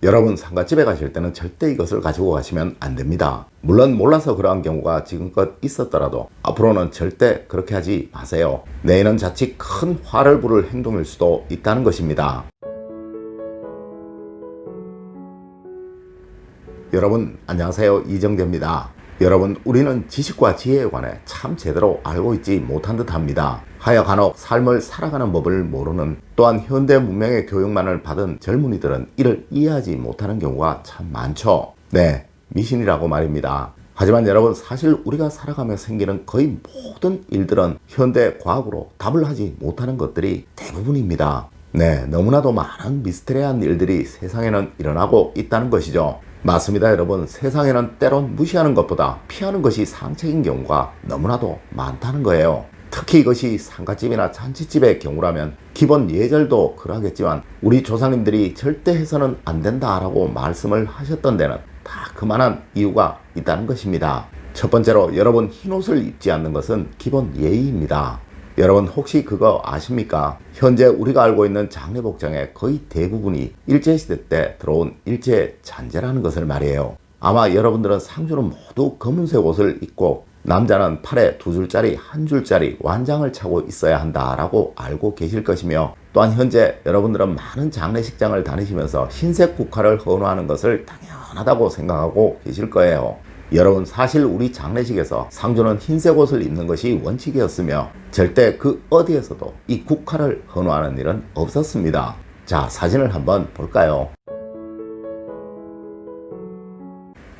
여러분 상가집에 가실 때는 절대 이것을 가지고 가시면 안 됩니다. 물론 몰라서 그러한 경우가 지금껏 있었더라도 앞으로는 절대 그렇게 하지 마세요. 내일은 자칫 큰 화를 부를 행동일 수도 있다는 것입니다. 여러분 안녕하세요, 이정재입니다. 여러분, 우리는 지식과 지혜에 관해 참 제대로 알고 있지 못한 듯 합니다. 하여간혹 삶을 살아가는 법을 모르는, 또한 현대 문명의 교육만을 받은 젊은이들은 이를 이해하지 못하는 경우가 참 많죠. 네, 미신이라고 말입니다. 하지만 여러분, 사실 우리가 살아가며 생기는 거의 모든 일들은 현대 과학으로 답을 하지 못하는 것들이 대부분입니다. 네, 너무나도 많은 미스테리한 일들이 세상에는 일어나고 있다는 것이죠. 맞습니다, 여러분. 세상에는 때론 무시하는 것보다 피하는 것이 상책인 경우가 너무나도 많다는 거예요. 특히 이것이 상가집이나 잔치집의 경우라면 기본 예절도 그러하겠지만 우리 조상님들이 절대 해서는 안 된다라고 말씀을 하셨던 데는 다 그만한 이유가 있다는 것입니다. 첫 번째로, 여러분, 흰옷을 입지 않는 것은 기본 예의입니다. 여러분 혹시 그거 아십니까? 현재 우리가 알고 있는 장례 복장의 거의 대부분이 일제시대 때 들어온 일제 잔재라는 것을 말이에요. 아마 여러분들은 상주는 모두 검은색 옷을 입고 남자는 팔에 2줄짜리 1줄짜리 완장을 차고 있어야 한다라고 알고 계실 것이며, 또한 현재 여러분들은 많은 장례식장을 다니시면서 흰색 국화를 헌화하는 것을 당연하다고 생각하고 계실 거예요. 여러분, 사실 우리 장례식에서 상주는 흰색 옷을 입는 것이 원칙이었으며 절대 그 어디에서도 이 국화를 헌화하는 일은 없었습니다. 자, 사진을 한번 볼까요?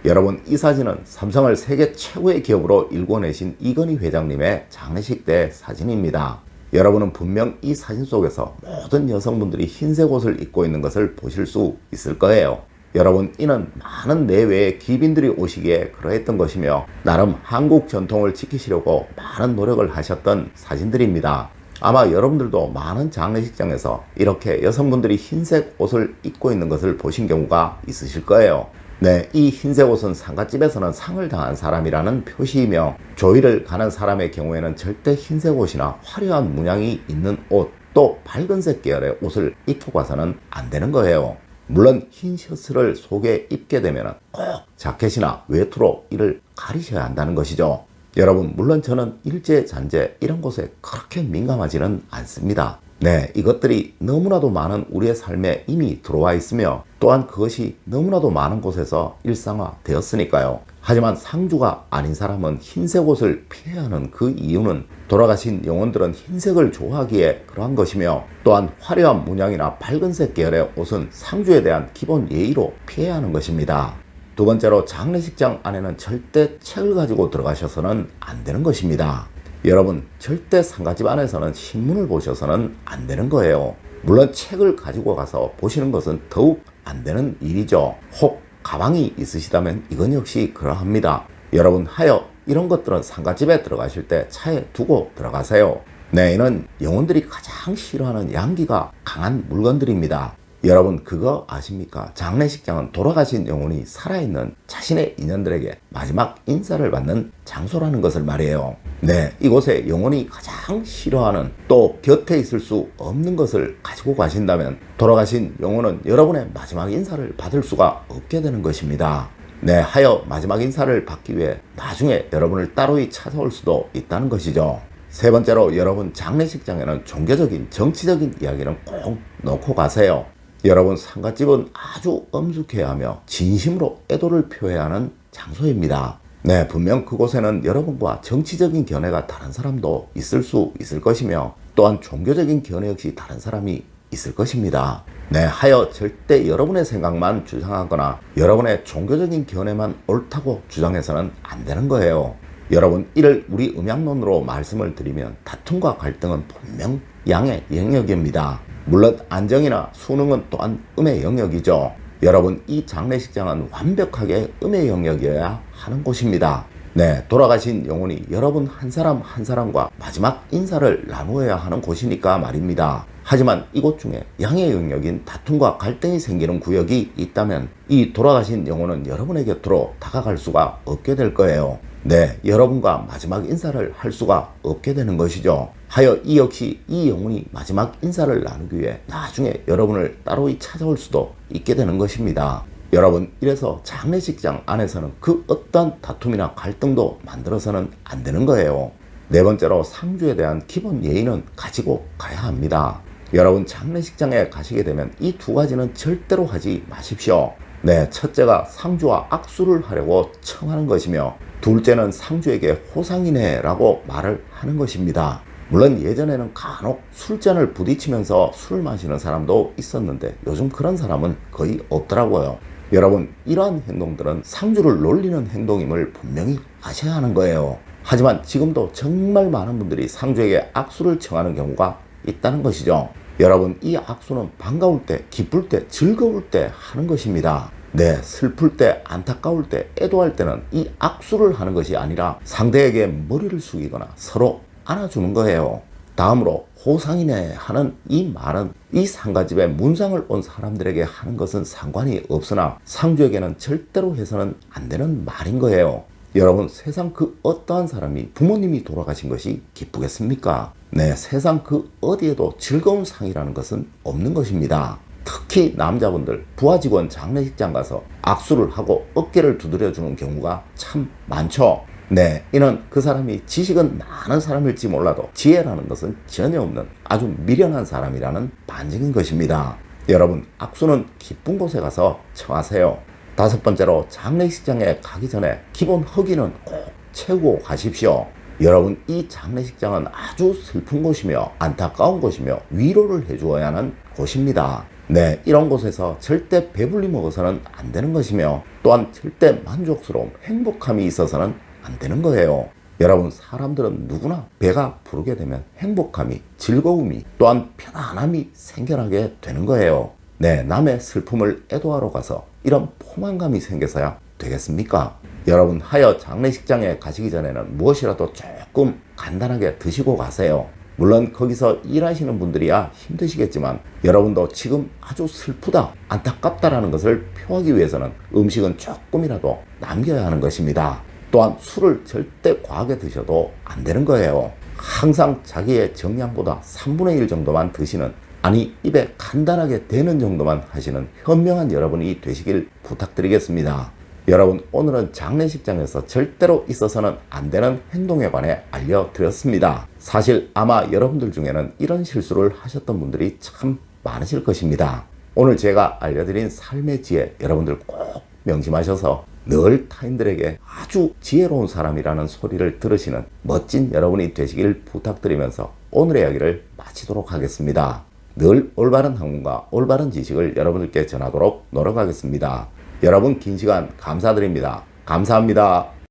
여러분, 이 사진은 삼성을 세계 최고의 기업으로 일궈내신 이건희 회장님의 장례식 때 사진입니다. 여러분은 분명 이 사진 속에서 모든 여성분들이 흰색 옷을 입고 있는 것을 보실 수 있을 거예요. 여러분, 이는 많은 내외의 귀빈들이 오시기에 그러했던 것이며 나름 한국 전통을 지키시려고 많은 노력을 하셨던 사진들입니다. 아마 여러분들도 많은 장례식장에서 이렇게 여성분들이 흰색 옷을 입고 있는 것을 보신 경우가 있으실 거예요. 네, 이 흰색 옷은 상가집에서는 상을 당한 사람이라는 표시이며 조의를 가는 사람의 경우에는 절대 흰색 옷이나 화려한 문양이 있는 옷, 또 밝은색 계열의 옷을 입고 가서는 안 되는 거예요. 물론 흰 셔츠를 속에 입게 되면 꼭 자켓이나 외투로 이를 가리셔야 한다는 것이죠. 여러분, 물론 저는 일제, 잔재 이런 것에 그렇게 민감하지는 않습니다. 네, 이것들이 너무나도 많은 우리의 삶에 이미 들어와 있으며 또한 그것이 너무나도 많은 곳에서 일상화 되었으니까요. 하지만 상주가 아닌 사람은 흰색 옷을 피해야 하는 그 이유는 돌아가신 영혼들은 흰색을 좋아하기에 그러한 것이며, 또한 화려한 문양이나 밝은색 계열의 옷은 상주에 대한 기본 예의로 피해야 하는 것입니다. 두 번째로, 장례식장 안에는 절대 책을 가지고 들어가셔서는 안 되는 것입니다. 여러분, 절대 상가집 안에서는 신문을 보셔서는 안 되는 거예요. 물론 책을 가지고 가서 보시는 것은 더욱 안 되는 일이죠. 혹 가방이 있으시다면 이건 역시 그러합니다. 여러분, 하여 이런 것들은 상가집에 들어가실 때 차에 두고 들어가세요. 네, 이는 영혼들이 가장 싫어하는 양기가 강한 물건들입니다. 여러분, 그거 아십니까? 장례식장은 돌아가신 영혼이 살아있는 자신의 인연들에게 마지막 인사를 받는 장소라는 것을 말이에요. 네, 이곳에 영혼이 가장 싫어하는, 또 곁에 있을 수 없는 것을 가지고 가신다면 돌아가신 영혼은 여러분의 마지막 인사를 받을 수가 없게 되는 것입니다. 네, 하여 마지막 인사를 받기 위해 나중에 여러분을 따로이 찾아올 수도 있다는 것이죠. 세 번째로, 여러분, 장례식장에는 종교적인, 정치적인 이야기는 꼭 넣고 가세요. 여러분, 상가집은 아주 엄숙해야 하며 진심으로 애도를 표해야 하는 장소입니다. 네, 분명 그곳에는 여러분과 정치적인 견해가 다른 사람도 있을 수 있을 것이며 또한 종교적인 견해 역시 다른 사람이 있을 것입니다. 네, 하여 절대 여러분의 생각만 주장하거나 여러분의 종교적인 견해만 옳다고 주장해서는 안 되는 거예요. 여러분, 이를 우리 음양론으로 말씀을 드리면 다툼과 갈등은 분명 양의 영역입니다. 물론 안정이나 수능은 또한 음의 영역이죠. 여러분, 이 장례식장은 완벽하게 음의 영역이어야 하는 곳입니다. 네, 돌아가신 영혼이 여러분 한 사람 한 사람과 마지막 인사를 나누어야 하는 곳이니까 말입니다. 하지만 이곳 중에 양의 영역인 다툼과 갈등이 생기는 구역이 있다면 이 돌아가신 영혼은 여러분의 곁으로 다가갈 수가 없게 될 거예요. 네, 여러분과 마지막 인사를 할 수가 없게 되는 것이죠. 하여 이 역시 이 영혼이 마지막 인사를 나누기 위해 나중에 여러분을 따로 찾아올 수도 있게 되는 것입니다. 여러분, 이래서 장례식장 안에서는 그 어떠한 다툼이나 갈등도 만들어서는 안 되는 거예요. 네 번째로 상주에 대한 기본 예의는 가지고 가야 합니다. 여러분, 장례식장에 가시게 되면 이 두 가지는 절대로 하지 마십시오. 네, 첫째가 상주와 악수를 하려고 청하는 것이며 둘째는 상주에게 호상이네 라고 말을 하는 것입니다. 물론 예전에는 간혹 술잔을 부딪히면서 술을 마시는 사람도 있었는데 요즘 그런 사람은 거의 없더라고요. 여러분, 이러한 행동들은 상주를 놀리는 행동임을 분명히 아셔야 하는 거예요. 하지만 지금도 정말 많은 분들이 상주에게 악수를 청하는 경우가 있다는 것이죠. 여러분, 이 악수는 반가울 때, 기쁠 때, 즐거울 때 하는 것입니다. 네, 슬플 때, 안타까울 때, 애도할 때는 이 악수를 하는 것이 아니라 상대에게 머리를 숙이거나 서로 안아주는 거예요. 다음으로 호상이네 하는 이 말은 이 상가집에 문상을 온 사람들에게 하는 것은 상관이 없으나 상주에게는 절대로 해서는 안 되는 말인 거예요. 여러분, 세상 그 어떠한 사람이 부모님이 돌아가신 것이 기쁘겠습니까? 네, 세상 그 어디에도 즐거운 상이라는 것은 없는 것입니다. 특히 남자분들 부하 직원 장례식장 가서 악수를 하고 어깨를 두드려주는 경우가 참 많죠. 네, 이는 그 사람이 지식은 많은 사람일지 몰라도 지혜라는 것은 전혀 없는 아주 미련한 사람이라는 반증인 것입니다. 여러분, 악수는 기쁜 곳에 가서 청하세요. 다섯 번째로 장례식장에 가기 전에 기본 허기는 꼭 채우고 가십시오. 여러분, 이 장례식장은 아주 슬픈 곳이며 안타까운 곳이며 위로를 해주어야 하는 곳입니다. 네, 이런 곳에서 절대 배불리 먹어서는 안 되는 것이며 또한 절대 만족스러움, 행복함이 있어서는 안 되는 거예요. 여러분, 사람들은 누구나 배가 부르게 되면 행복함이, 즐거움이, 또한 편안함이 생겨나게 되는 거예요. 네, 남의 슬픔을 애도하러 가서 이런 포만감이 생겨서야 되겠습니까? 여러분, 하여 장례식장에 가시기 전에는 무엇이라도 조금 간단하게 드시고 가세요. 물론 거기서 일하시는 분들이야 힘드시겠지만 여러분도 지금 아주 슬프다, 안타깝다라는 것을 표하기 위해서는 음식은 조금이라도 남겨야 하는 것입니다. 또한 술을 절대 과하게 드셔도 안 되는 거예요. 항상 자기의 정량보다 3분의 1 정도만 드시는, 아니 입에 간단하게 대는 정도만 하시는 현명한 여러분이 되시길 부탁드리겠습니다. 여러분, 오늘은 장례식장에서 절대로 있어서는 안 되는 행동에 관해 알려드렸습니다. 사실 아마 여러분들 중에는 이런 실수를 하셨던 분들이 참 많으실 것입니다. 오늘 제가 알려드린 삶의 지혜 여러분들 꼭 명심하셔서 늘 타인들에게 아주 지혜로운 사람이라는 소리를 들으시는 멋진 여러분이 되시길 부탁드리면서 오늘의 이야기를 마치도록 하겠습니다. 늘 올바른 학문과 올바른 지식을 여러분들께 전하도록 노력하겠습니다. 여러분, 긴 시간 감사드립니다. 감사합니다.